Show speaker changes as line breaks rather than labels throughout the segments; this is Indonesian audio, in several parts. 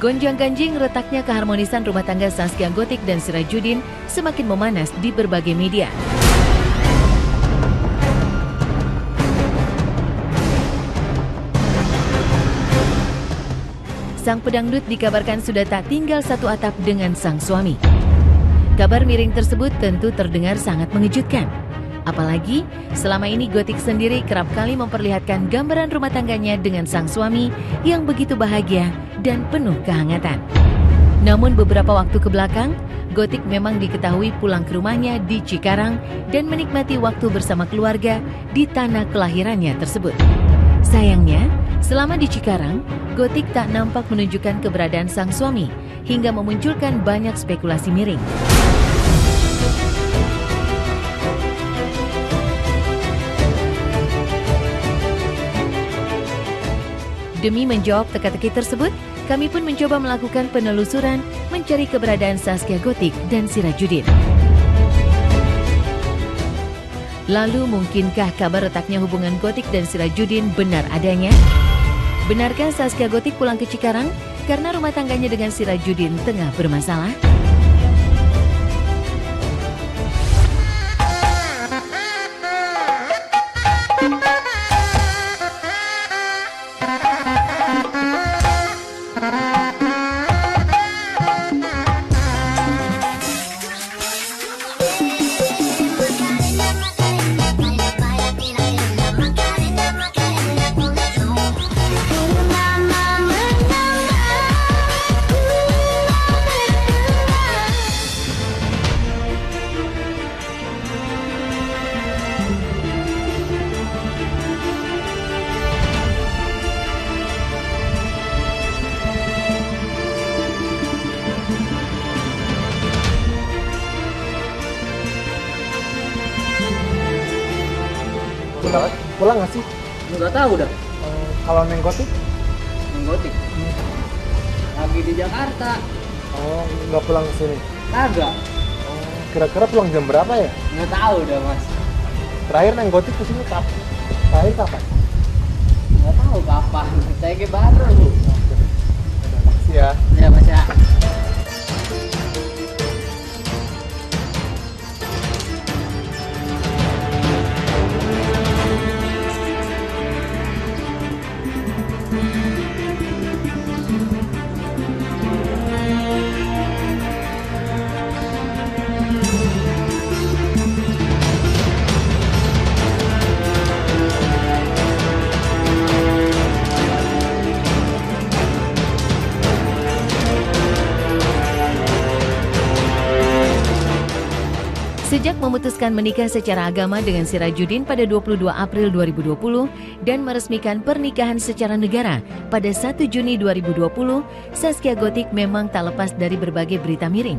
Gonjang-ganjing retaknya keharmonisan rumah tangga Zaskia Gotik dan Sirajuddin semakin memanas di berbagai media. Sang pedangdut dikabarkan sudah tak tinggal satu atap dengan sang suami. Kabar miring tersebut tentu terdengar sangat mengejutkan. Apalagi selama ini Gotik sendiri kerap kali memperlihatkan gambaran rumah tangganya dengan sang suami yang begitu bahagia dan penuh kehangatan. Namun beberapa waktu ke belakang, Gotik memang diketahui pulang ke rumahnya di Cikarang dan menikmati waktu bersama keluarga di tanah kelahirannya tersebut. Sayangnya, selama di Cikarang, Gotik tak nampak menunjukkan keberadaan sang suami hingga memunculkan banyak spekulasi miring. Demi menjawab teka-teki tersebut, kami pun mencoba melakukan penelusuran mencari keberadaan Zaskia Gotik dan Sirajuddin. Lalu mungkinkah kabar retaknya hubungan Gotik dan Sirajuddin benar adanya? Benarkah Zaskia Gotik pulang ke Cikarang karena rumah tangganya dengan Sirajuddin tengah bermasalah?
Pulang nggak sih?
Nggak tahu dah.
Kalau Neng Gotik?
Neng Gotik lagi di Jakarta.
Oh, nggak pulang ke sini?
Kagak.
Kira-kira pulang jam berapa ya?
Nggak tahu dah mas.
Terakhir Neng Gotik ke sini kapan? Terakhir kapan?
Nggak tahu kapan. Saya ke baru.
Makasih ya.
Ya mas ya.
Sejak memutuskan menikah secara agama dengan Sirajuddin pada 22 April 2020 dan meresmikan pernikahan secara negara pada 1 Juni 2020, Zaskia Gotik memang tak lepas dari berbagai berita miring.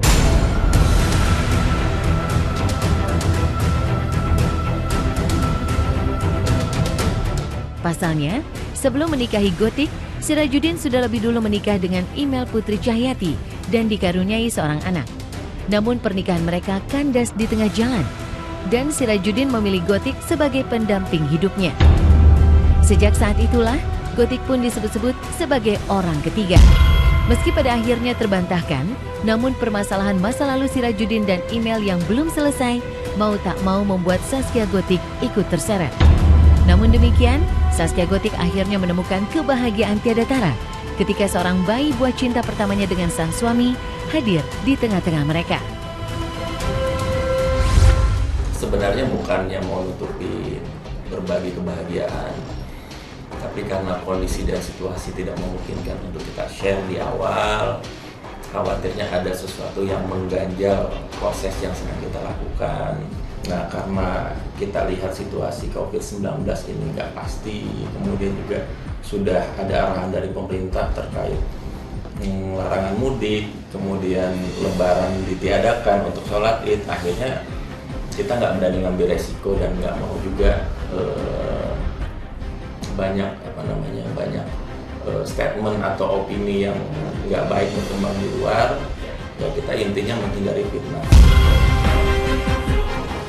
Pasalnya, sebelum menikahi Gotik, Sirajuddin sudah lebih dulu menikah dengan Email Putri Cahyati dan dikaruniai seorang anak. Namun pernikahan mereka kandas di tengah jalan dan Sirajuddin memilih Gotik sebagai pendamping hidupnya. Sejak saat itulah, Gotik pun disebut-sebut sebagai orang ketiga. Meski pada akhirnya terbantahkan, namun permasalahan masa lalu Sirajuddin dan Email yang belum selesai mau tak mau membuat Zaskia Gotik ikut terseret. Namun demikian, Zaskia Gotik akhirnya menemukan kebahagiaan tiada tara ketika seorang bayi buah cinta pertamanya dengan sang suami hadir di tengah-tengah mereka.
Sebenarnya bukannya mau nutupi berbagi kebahagiaan, tapi karena kondisi dan situasi tidak memungkinkan untuk kita share di awal, khawatirnya ada sesuatu yang mengganjal proses yang sedang kita lakukan. Nah, karena kita lihat situasi COVID-19 ini nggak pasti, kemudian juga sudah ada arahan dari pemerintah terkait larangan mudik, kemudian lebaran ditiadakan untuk sholat id, akhirnya kita nggak berani ngambil resiko dan nggak mau juga banyak statement atau opini yang nggak baik berkembang di luar. Ya kita intinya menghindari fitnah.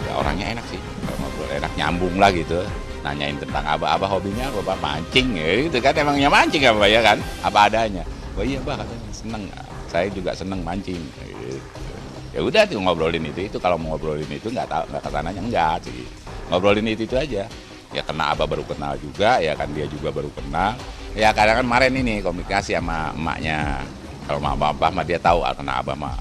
Ya, orangnya enak sih, enak nyambung lah gitu. Nanyain tentang abah hobinya apa mancing ya gitu kan, emangnya mancing apa ya kan, apa adanya. Oh iya bah katanya seneng, saya juga seneng mancing. Gitu. Ya udah tuh ngobrolin itu kalau mau ngobrolin itu nggak kesananya enggak sih. Ngobrolin itu aja. Ya kena Abah baru kenal juga, ya kan dia juga baru kenal. Ya kadang kan kemarin ini komunikasi sama emaknya. Kalau sama Abah mah dia tahu, kena Abah mah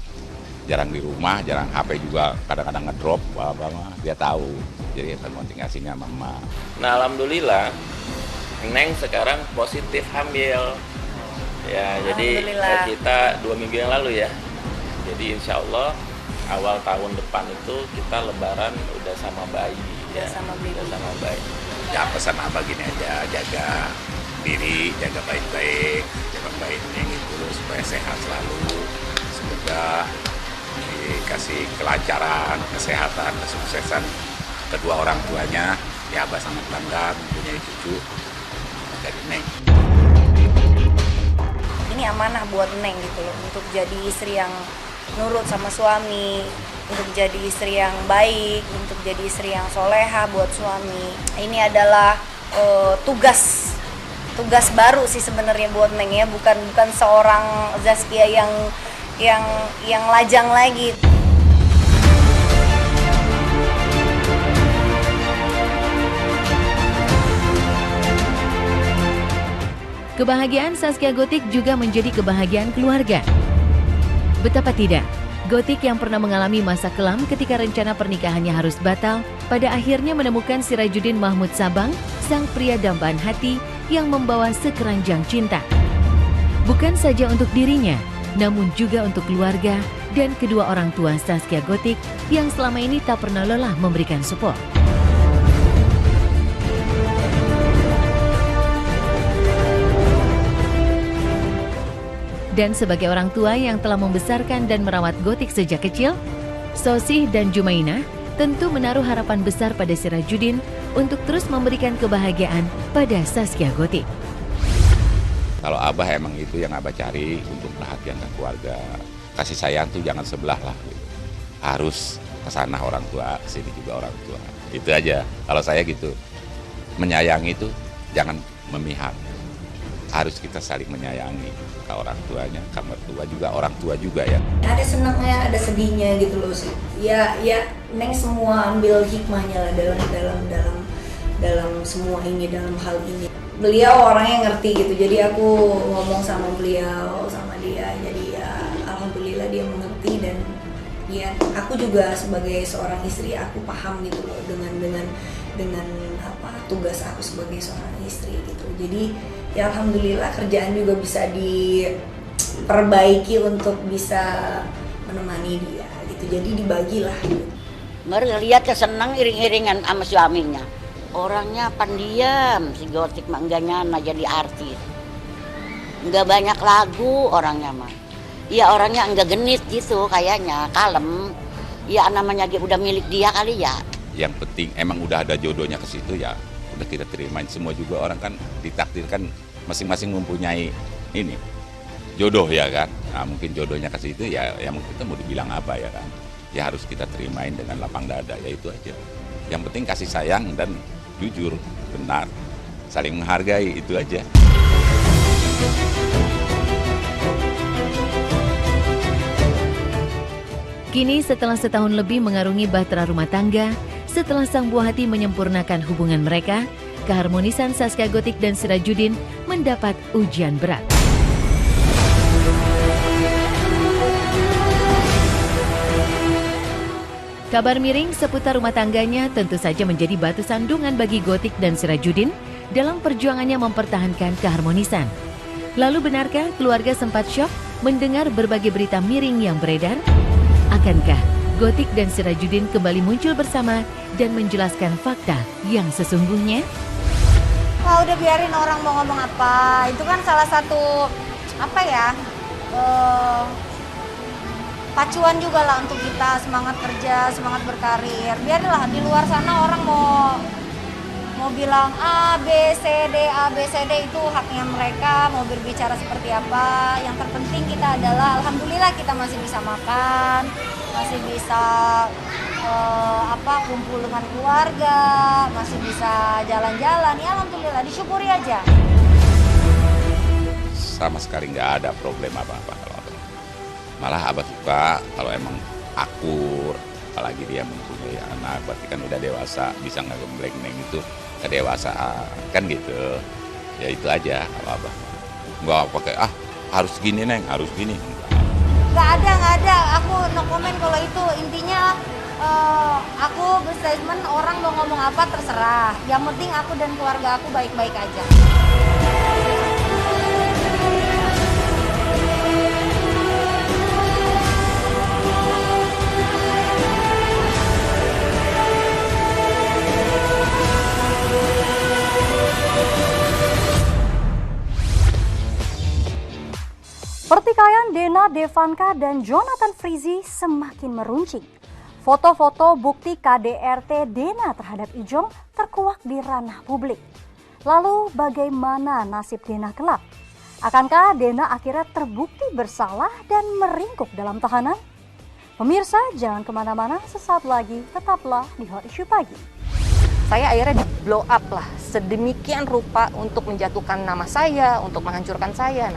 jarang di rumah, jarang HP juga kadang-kadang ngedrop, Abah mah dia tahu. Jadi komunikasinya sama emak.
Nah alhamdulillah Neng sekarang positif hamil. Ya, jadi kita 2 minggu yang lalu ya. Jadi insya Allah awal tahun depan itu kita lebaran udah sama bayi. Udah sama bayi.
Ya pesan Abah gini aja, jaga diri, jaga baik-baik, jaga baik Neng itu supaya sehat selalu. Semoga dikasih kelancaran, kesehatan, kesuksesan kedua orang tuanya. Ya Abah sangat bangga mempunyai cucu dari Neng.
Ini amanah buat Neng gitu loh, untuk jadi istri yang nurut sama suami, untuk jadi istri yang baik, untuk jadi istri yang soleha buat suami. Ini adalah tugas baru sih sebenarnya buat Neng ya, bukan seorang Zaskia yang lajang lagi.
Kebahagiaan Zaskia Gotik juga menjadi kebahagiaan keluarga. Betapa tidak, Gotik yang pernah mengalami masa kelam ketika rencana pernikahannya harus batal, pada akhirnya menemukan Sirajuddin Mahmud Sabang, sang pria dambaan hati yang membawa sekeranjang cinta. Bukan saja untuk dirinya, namun juga untuk keluarga dan kedua orang tua Zaskia Gotik yang selama ini tak pernah lelah memberikan support. Dan sebagai orang tua yang telah membesarkan dan merawat Gotik sejak kecil, Sosih dan Jumainah tentu menaruh harapan besar pada Sirajuddin untuk terus memberikan kebahagiaan pada Zaskia Gotik.
Kalau Abah emang itu yang Abah cari untuk perhatian ke keluarga, kasih sayang tuh jangan sebelah lah. Gitu. Harus kesana orang tua, kesini juga orang tua. Gitu aja. Kalau saya gitu, menyayangi itu jangan memihak. Harus kita saling menyayangi ke orang tuanya, ke mertua juga, orang tua juga ya.
Ada senangnya, ada sedihnya gitu loh sih. Ya Neng semua ambil hikmahnya lah dalam semua ini, dalam hal ini. Beliau orangnya ngerti gitu, jadi aku ngomong sama beliau, sama dia, jadi ya alhamdulillah dia mengerti. Dan ya aku juga sebagai seorang istri aku paham gitu loh dengan apa tugas aku sebagai seorang istri gitu. Jadi ya alhamdulillah kerjaan juga bisa diperbaiki untuk bisa menemani dia gitu. Jadi dibagilah gitu.
Ngeliat senang iring-iringan sama suaminya. Orangnya pendiam, si Gotik mah enggak nyana jadi artis. Enggak banyak lagu orangnya mah. Iya orangnya enggak genit gitu kayaknya, kalem. Ya namanya udah milik dia kali ya.
Yang penting emang udah ada jodohnya ke situ ya, udah kita terimain. Semua juga orang kan ditakdirkan masing-masing mempunyai ini jodoh ya kan. Nah mungkin jodohnya ke situ ya, yang kita mau dibilang apa ya kan. Ya harus kita terimain dengan lapang dada, ya itu aja. Yang penting kasih sayang dan jujur, benar, saling menghargai, itu aja.
Kini setelah setahun lebih mengarungi bahtera rumah tangga, setelah sang buah hati menyempurnakan hubungan mereka, keharmonisan Zaskia Gotik dan Sirajuddin mendapat ujian berat. Kabar miring seputar rumah tangganya tentu saja menjadi batu sandungan bagi Gotik dan Sirajuddin dalam perjuangannya mempertahankan keharmonisan. Lalu benarkah keluarga sempat syok mendengar berbagai berita miring yang beredar? Akankah Gotik dan Sirajuddin kembali muncul bersama dan menjelaskan fakta yang sesungguhnya?
Wah udah biarin orang mau ngomong apa, itu kan salah satu pacuan juga lah untuk kita semangat kerja, semangat berkarir. Biarlah di luar sana orang mau bilang A, B, C, D itu haknya mereka, mau berbicara seperti apa. Yang terpenting kita adalah alhamdulillah kita masih bisa makan, masih bisa kumpul dengan keluarga, masih bisa jalan-jalan. Ya alhamdulillah, disyukuri aja.
Sama sekali nggak ada problem apa-apa kalau Malah Abah suka kalau emang akur, apalagi dia mempunyai anak, berarti kan udah dewasa, bisa nggak gembleng neng itu kedewasaan, kan gitu. Ya itu aja kalau Abah. Nggak pakai harus gini neng, harus gini.
Nggak ada. Aku no comment kalau itu. Intinya aku berstatement orang mau ngomong apa terserah. Yang penting aku dan keluarga aku baik-baik aja. Pertikaian Dena Devanka dan Jonathan Frizzy semakin meruncing. Foto-foto bukti KDRT Dena terhadap Ijong terkuak di ranah publik. Lalu bagaimana nasib Dena kelak? Akankah Dena akhirnya terbukti bersalah dan meringkuk dalam tahanan? Pemirsa, jangan kemana-mana, sesaat lagi tetaplah di Hot Issue Pagi.
Saya akhirnya di blow up lah sedemikian rupa untuk menjatuhkan nama saya, untuk menghancurkan saya.